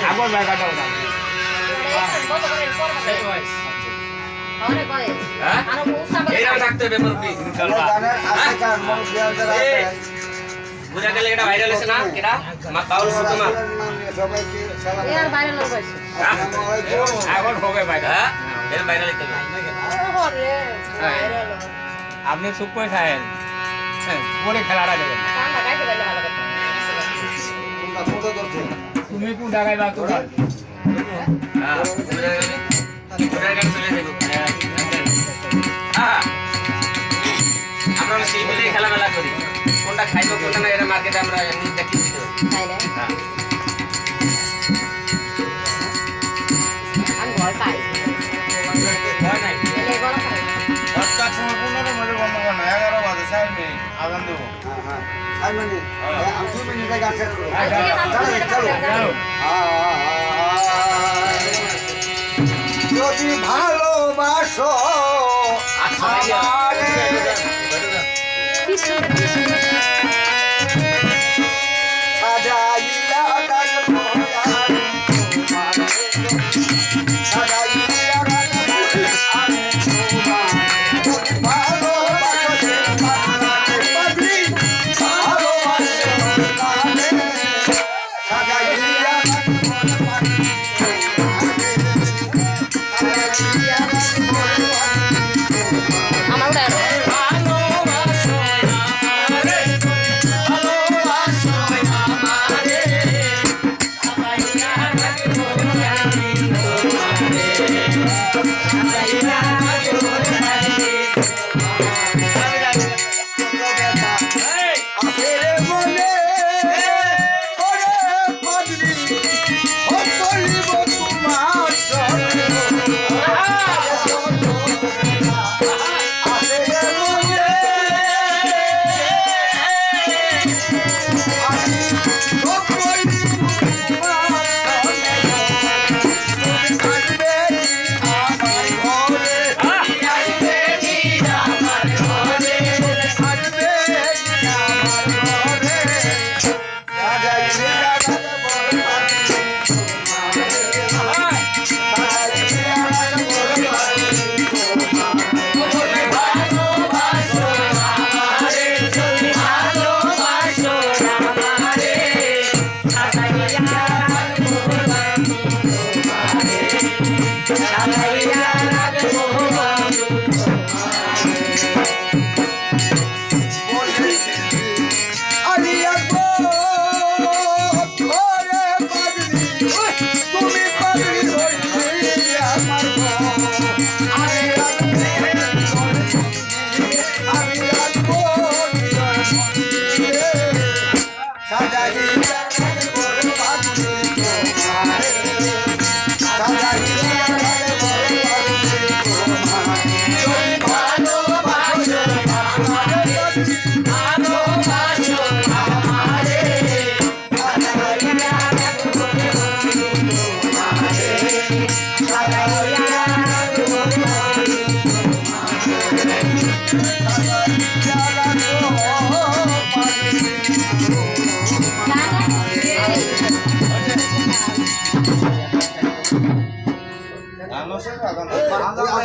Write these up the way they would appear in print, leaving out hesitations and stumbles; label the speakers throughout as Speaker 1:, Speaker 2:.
Speaker 1: আগর জায়গাটাও না
Speaker 2: বুঝা গেলে এটা ভাইরাল হয়েছে না এটা মা কাউল সুতমা
Speaker 3: এর ভাইরাল হইছে
Speaker 1: আগর হবে ভাই
Speaker 2: হ্যাঁ এর ভাইরাল হইতে না
Speaker 1: আপনি চুপ করে থাকেন পরে খেলাটা দেবেন তুমি কোন জায়গায় বা তো
Speaker 2: হ্যাঁ বুঝা গেলে বুঝা গেলে চলে যাবো হ্যাঁ আমরা সেই মিলে খেলামেলা করি কোনটা খাইবো কোনটা না এর মার্কেটে আমরা এমনি দেখি দিতে
Speaker 3: তাই না
Speaker 2: হ্যাঁ
Speaker 3: আমি ভয় পাই
Speaker 2: ভয় নাই
Speaker 3: এলে বড় খাই
Speaker 1: দশটার সময় 15 মিনিট বন্ধ করো 11 বাজে 4 মিনিট আজান দেবো
Speaker 4: যদি ভালোবাসো আমারে
Speaker 3: কি সুন্দর
Speaker 4: সাজাইয়া রাখবো আমি তোমারে সাজাইয়া রাখবো আমি তোমারে যদি ভালোবাসো পাগলি ভালোবাসো আমারে সাজাইয়া রাখবো আমি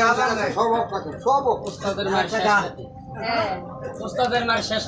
Speaker 3: আমার উড়ায়
Speaker 4: সব
Speaker 2: উস্তাদের মার শেষ